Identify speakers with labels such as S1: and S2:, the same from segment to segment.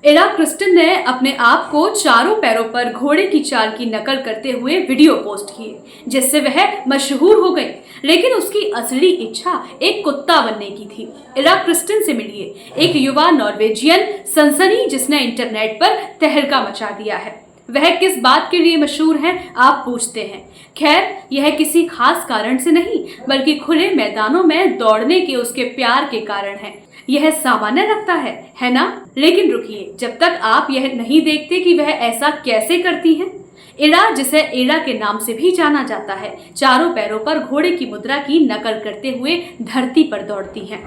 S1: Era Kristen ने अपने आप को चारों पैरों पर घोड़े की चाल की नकल करते हुए वीडियो पोस्ट किए, जिससे वह मशहूर हो गई। लेकिन उसकी असली इच्छा एक कुत्ता बनने की थी। एरा क्रिस्टन से मिलिए, एक युवा नॉर्वेजियन सनसनी जिसने इंटरनेट पर तहलका मचा दिया है। वह किस बात के लिए मशहूर है, आप पूछते हैं। खैर, यह किसी खास कारण से नहीं, बल्कि खुले मैदानों में दौड़ने के उसके प्यार के कारण है। यह सामान्य लगता है ना? लेकिन रुकिए, जब तक आप यह नहीं देखते कि वह ऐसा कैसे करती हैं। एरा, जिसे एरा के नाम से भी जाना जाता है, चारों पैरों पर घोड़े की मुद्रा की नकल करते हुए धरती पर दौड़ती हैं।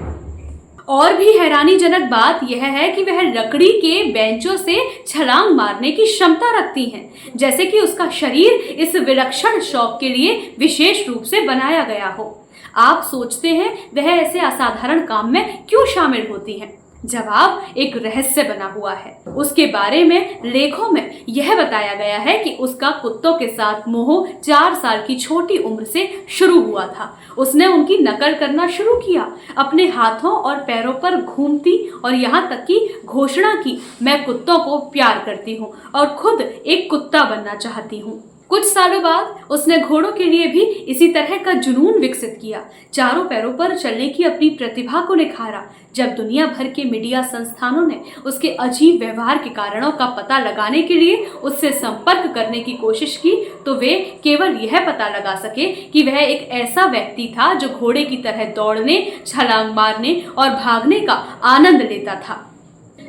S1: और भी हैरानीजनक बात यह है कि वह लकड़ी के बेंचों से छलांग मारने की क्षमता रखती हैं, जैसे कि उसका शरीर इस विलक्षण शौक के लिए विशेष रूप से बनाया गया हो। आप सोचते हैं वह ऐसे असाधारण काम में क्यों शामिल होती हैं? जवाब एक रहस्य बना हुआ है। उसके बारे में लेखों में यह बताया गया है कि उसका कुत्तों के साथ मोह 4 साल की छोटी उम्र से शुरू हुआ था। उसने उनकी नकल करना शुरू किया, अपने हाथों और पैरों पर घूमती और यहाँ तक कि घोषणा की, मैं कुत्तों को प्यार करती हूँ और खुद एक कुत्ता बनना चाहती हूँ। कुछ सालों बाद उसने घोड़ों के लिए भी इसी तरह का जुनून विकसित किया, चारों पैरों पर चलने की अपनी प्रतिभा को निखारा। जब दुनिया भर के मीडिया संस्थानों ने उसके अजीब व्यवहार के कारणों का पता लगाने के लिए उससे संपर्क करने की कोशिश की, तो वे केवल यह पता लगा सके कि वह एक ऐसा व्यक्ति था जो घोड़े की तरह दौड़ने, छलांग मारने और भागने का आनंद लेता था।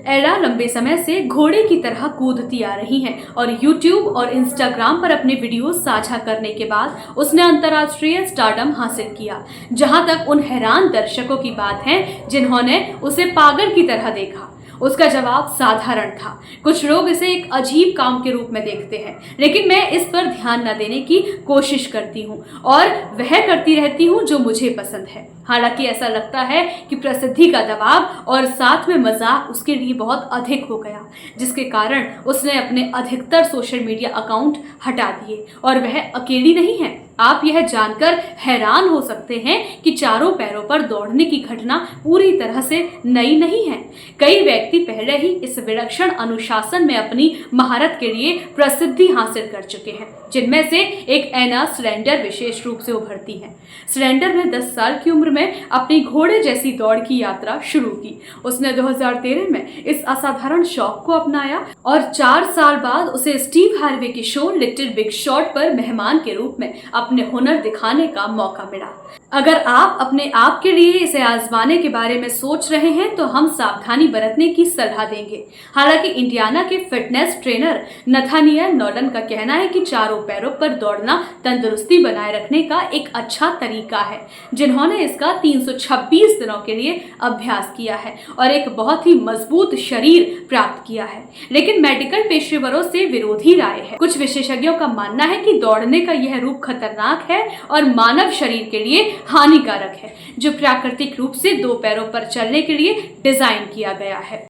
S1: एरा लंबे समय से घोड़े की तरह कूदती आ रही हैं और YouTube और Instagram पर अपने वीडियो साझा करने के बाद उसने अंतर्राष्ट्रीय स्टारडम हासिल किया। जहां तक उन हैरान दर्शकों की बात है जिन्होंने उसे पागल की तरह देखा, उसका जवाब साधारण था। कुछ लोग इसे एक अजीब काम के रूप में देखते हैं, लेकिन मैं इस पर ध्यान न देने की कोशिश करती हूँ और वह करती रहती हूँ जो मुझे पसंद है। हालांकि ऐसा लगता है कि प्रसिद्धि का दबाव और साथ में मजाक उसके लिए बहुत अधिक हो गया, जिसके कारण उसने अपने अधिकतर सोशल मीडिया अकाउंट हटा दिए। और वह अकेली नहीं है। आप यह जानकर हैरान हो सकते हैं कि चारों पैरों पर दौड़ने की घटना पूरी तरह से नई नहीं है। कई व्यक्ति पहले ही इस विलक्षण अनुशासन में अपनी महारत के लिए प्रसिद्धि हासिल कर चुके हैं, जिनमें से एक एना स्लेंडर विशेष रूप से उभरती है। स्लेंडर ने 10 साल की उम्र में अपनी घोड़े जैसी दौड़ की यात्रा शुरू की। उसने 2013 में इस असाधारण शौक को अपनाया और 4 साल बाद उसे स्टीव हार्वे के शो लिटिल बिग शॉट पर मेहमान के रूप में अपने हुनर दिखाने का मौका मिला। अगर आप अपने आप के लिए इसे आजमाने के बारे में सोच रहे हैं तो हम सावधानी बरतने की सलाह देंगे। हालांकि इंडियाना के फिटनेस ट्रेनर नथानियल नॉलन का कहना है कि चारों पैरों पर दौड़ना तंदुरुस्ती बनाए रखने का एक अच्छा तरीका है, जिन्होंने इसका 326 दिनों के लिए अभ्यास किया है और एक बहुत ही मजबूत शरीर प्राप्त किया है। लेकिन मेडिकल पेशेवरों से विरोधी राय है। कुछ विशेषज्ञों का मानना है कि दौड़ने का यह रूप खतरनाक है और मानव शरीर के लिए हानिकारक है, जो प्राकृतिक रूप से 2 पैरों पर चलने के लिए डिजाइन किया गया है।